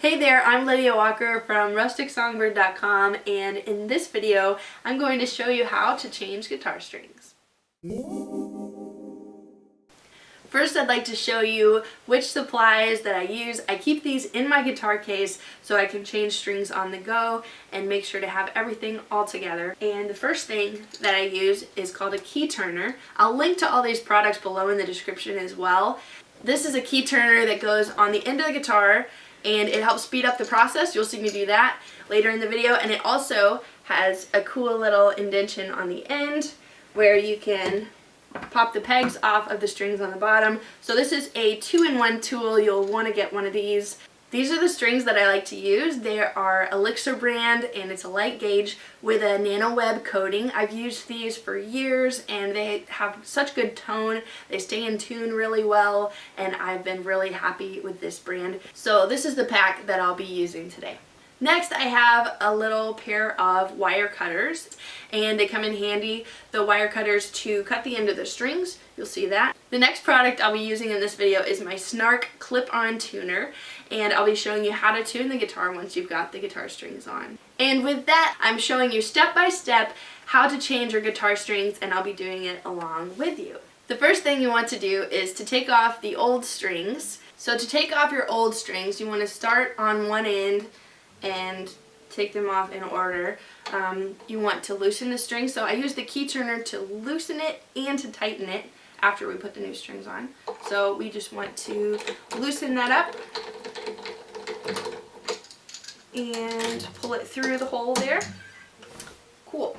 Hey there, I'm Lydia Walker from rusticsongbird.com, and in this video I'm going to show you how to change guitar strings. First, I'd like to show you which supplies that I use. I keep these in my guitar case so I can change strings on the go and make sure to have everything all together. And the first thing that I use is called a key turner. I'll link to all these products below in the description as well. This is a key turner that goes on the end of the guitar, and it helps speed up the process. You'll see me do that later in the video. And it also has a cool little indentation on the end where you can pop the pegs off of the strings on the bottom. So this is a 2-in-1 tool. You'll want to get one of these. These are the strings that I like to use. They are Elixir brand, and it's a light gauge with a nano web coating. I've used these for years and they have such good tone. They stay in tune really well, and I've been really happy with this brand. So this is the pack that I'll be using today. Next, I have a little pair of wire cutters, and they come in handy. The wire cutters to cut the end of the strings. You'll see that. The next product I'll be using in this video is my Snark clip-on tuner, and I'll be showing you how to tune the guitar once you've got the guitar strings on. And with that, I'm showing you step by step how to change your guitar strings, and I'll be doing it along with you. The first thing you want to do is to take off the old strings. So to take off your old strings, you want to start on one end and take them off in order. You want to loosen the string, so I use the key turner to loosen it and to tighten it after we put the new strings on. So we just want to loosen that up and pull it through the hole there. Cool.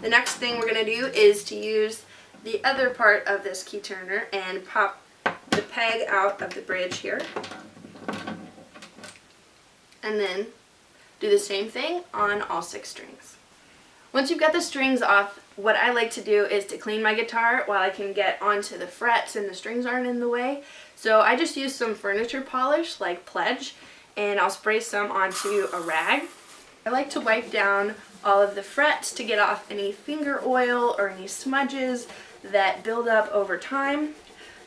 The next thing we're going to do is to use the other part of this key turner and pop the peg out of the bridge here. And then do the same thing on all 6 strings. Once you've got the strings off, what I like to do is to clean my guitar while I can get onto the frets and the strings aren't in the way. So I just use some furniture polish like Pledge, and I'll spray some onto a rag. I like to wipe down all of the frets to get off any finger oil or any smudges that build up over time.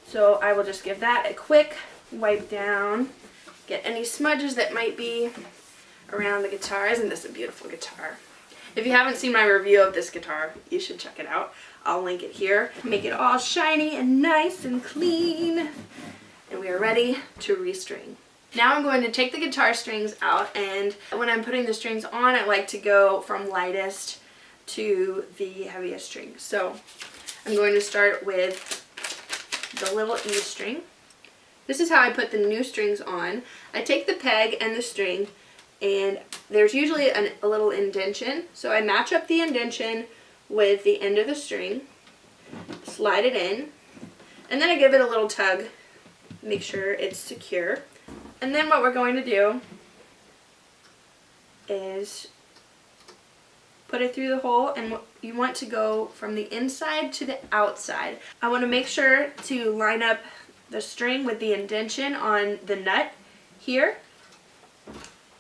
So I will just give that a quick wipe down. Get any smudges that might be around the guitar. Isn't this a beautiful guitar? If you haven't seen my review of this guitar, you should check it out. I'll link it here. Make it all shiny and nice and clean. And we are ready to restring. Now I'm going to take the guitar strings out, and when I'm putting the strings on, I like to go from lightest to the heaviest string. So I'm going to start with the little E string. This is how I put the new strings on. I take the peg and the string, and there's usually a little indentation. So I match up the indentation with the end of the string, slide it in, and then I give it a little tug, make sure it's secure. And then what we're going to do is put it through the hole, and you want to go from the inside to the outside. I want to make sure to line up the string with the indentation on the nut here,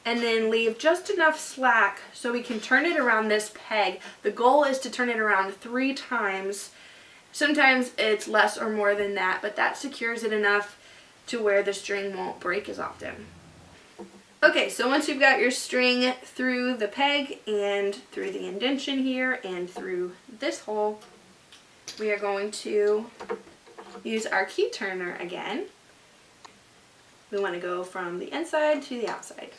and then leave just enough slack so we can turn it around this peg. The goal is to turn it around 3 times. Sometimes it's less or more than that, but that secures it enough to where the string won't break as often. Okay, so once you've got your string through the peg and through the indentation here and through this hole, we are going to use our key turner again. We want to go from the inside to the outside.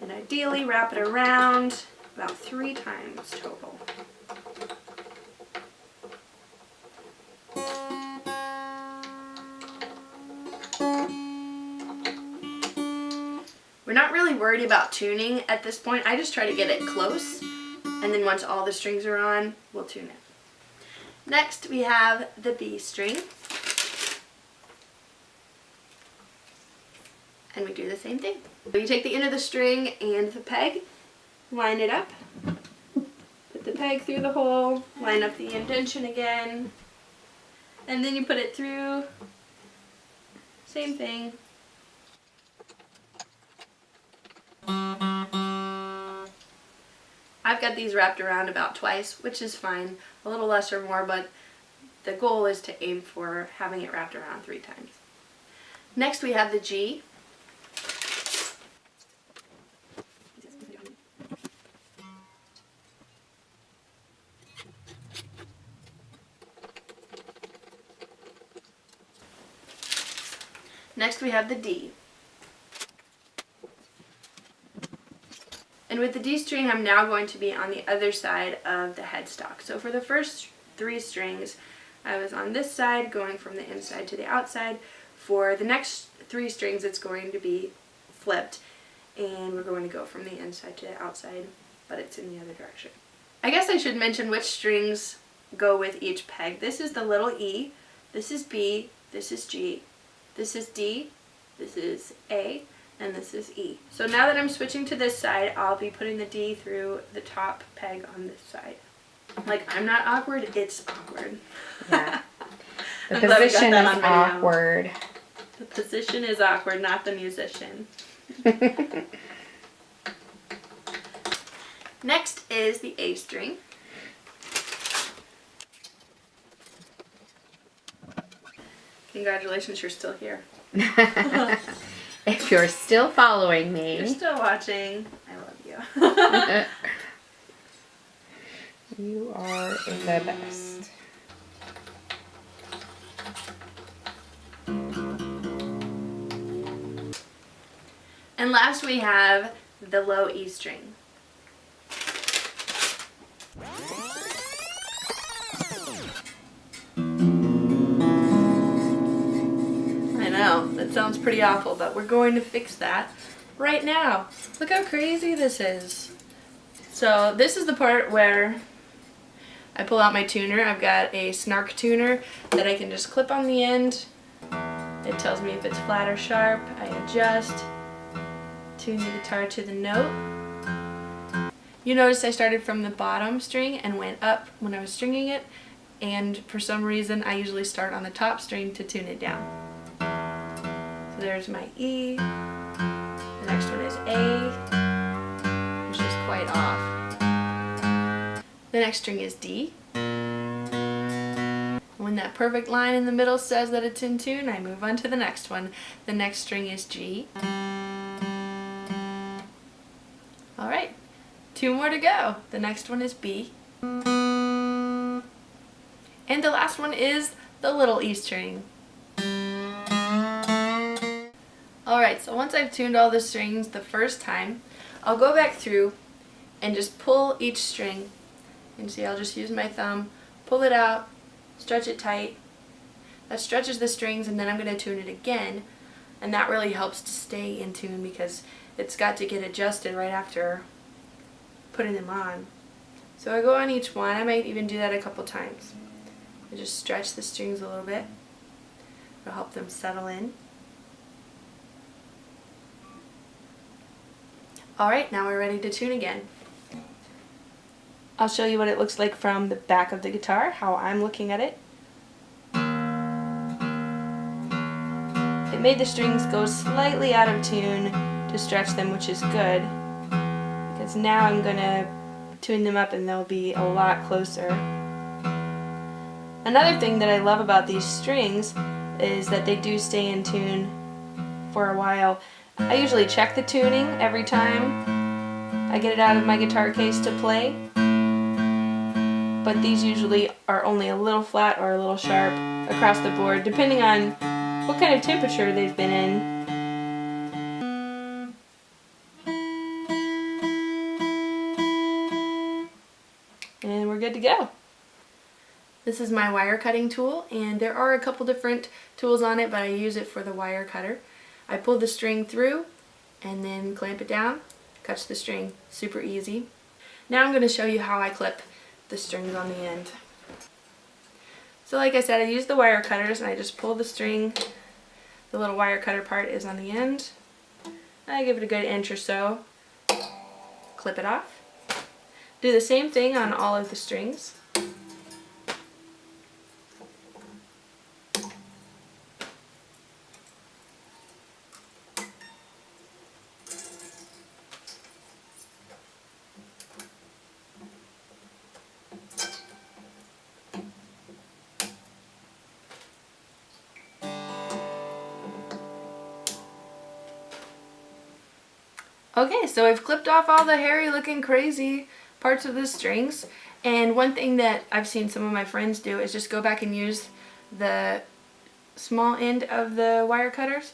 And ideally wrap it around about 3 times total. We're not really worried about tuning at this point. I just try to get it close, and then once all the strings are on, we'll tune it. Next, we have the B string, and we do the same thing. So you take the end of the string and the peg, line it up, put the peg through the hole, line up the indentation again, and then you put it through, same thing. I've got these wrapped around about twice, which is fine, a little less or more, but the goal is to aim for having it wrapped around 3 times. Next we have the G. Next we have the D. And with the D string, I'm now going to be on the other side of the headstock. So for the first 3 strings, I was on this side, going from the inside to the outside. For the next 3 strings, it's going to be flipped, and we're going to go from the inside to the outside, but it's in the other direction. I guess I should mention which strings go with each peg. This is the little E, this is B, this is G, this is D, this is A, and this is E. So now that I'm switching to this side, I'll be putting the D through the top peg on this side. Like, I'm not awkward, it's awkward. Yeah. The position is awkward. The position is awkward, not the musician. Next is the A string. Congratulations, you're still here. If you're still following me. You're still watching. I love you. You are the best. And last we have the low E string. I know, that sounds pretty awful, but we're going to fix that right now. Look how crazy this is. So this is the part where I pull out my tuner. I've got a snark tuner that I can just clip on the end. It tells me if it's flat or sharp. I adjust, tune the guitar to the note. You notice I started from the bottom string and went up when I was stringing it, and for some reason I usually start on the top string to tune it down. So there's my E, the next one is A, which is quite off. The next string is D. When that perfect line in the middle says that it's in tune, I move on to the next one. The next string is G. Alright, 2 more to go. The next one is B. And the last one is the little E string. Alright, so once I've tuned all the strings the first time, I'll go back through and just pull each string. And see, I'll just use my thumb, pull it out, stretch it tight. That stretches the strings, and then I'm going to tune it again. And that really helps to stay in tune because it's got to get adjusted right after putting them on. So I go on each one. I might even do that a couple times. I just stretch the strings a little bit. It'll help them settle in. Alright, now we're ready to tune again. I'll show you what it looks like from the back of the guitar, how I'm looking at it. It made the strings go slightly out of tune to stretch them, which is good, because now I'm going to tune them up and they'll be a lot closer. Another thing that I love about these strings is that they do stay in tune for a while. I usually check the tuning every time I get it out of my guitar case to play, but these usually are only a little flat or a little sharp across the board, depending on what kind of temperature they've been in. And we're good to go. This is my wire cutting tool, and there are a couple different tools on it, but I use it for the wire cutter. I pull the string through and then clamp it down, cuts the string, super easy. Now I'm going to show you how I clip the strings on the end. So like I said, I use the wire cutters and I just pull the string. The little wire cutter part is on the end. I give it a good inch or so, clip it off. Do the same thing on all of the strings. Okay, so I've clipped off all the hairy looking crazy parts of the strings, and one thing that I've seen some of my friends do is just go back and use the small end of the wire cutters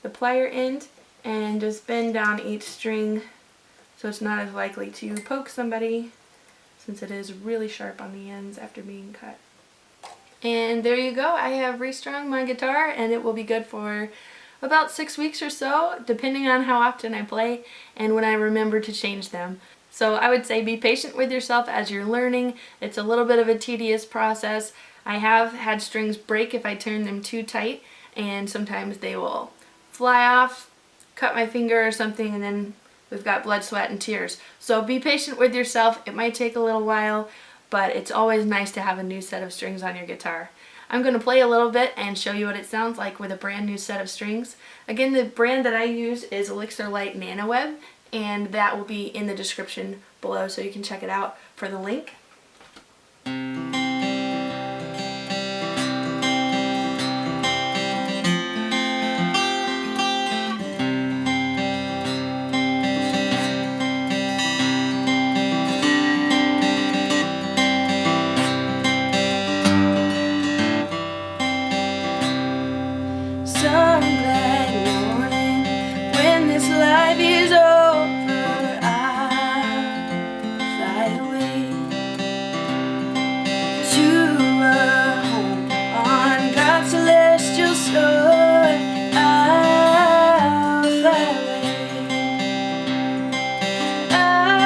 the plier end and just bend down each string so it's not as likely to poke somebody, since it is really sharp on the ends after being cut. And there you go. I have restrung my guitar, and it will be good for about 6 weeks or so, depending on how often I play and when I remember to change them. So I would say be patient with yourself as you're learning. It's a little bit of a tedious process. I have had strings break if I turn them too tight, and sometimes they will fly off, cut my finger or something, and then we've got blood, sweat, and tears. So be patient with yourself. It might take a little while, but it's always nice to have a new set of strings on your guitar. I'm going to play a little bit and show you what it sounds like with a brand new set of strings. Again, the brand that I use is Elixir Light Nano Web, and that will be in the description below, so you can check it out for the link. Some glad morning when this life is over, I'll fly away to a home on God's celestial shore. I'll fly away. I'll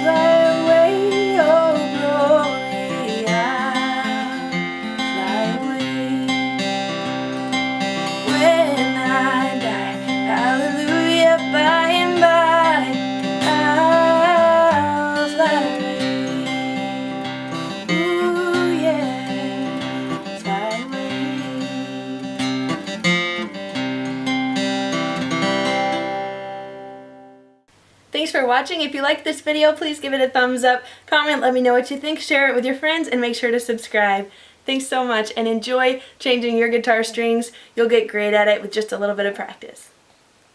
fly away, oh glory. I'll fly away. When I die, hallelujah, by and by, I'll fly away. Ooh, yeah, fly away. Thanks for watching. If you liked this video, please give it a thumbs up, comment, let me know what you think, share it with your friends, and make sure to subscribe. Thanks so much, and enjoy changing your guitar strings. You'll get great at it with just a little bit of practice.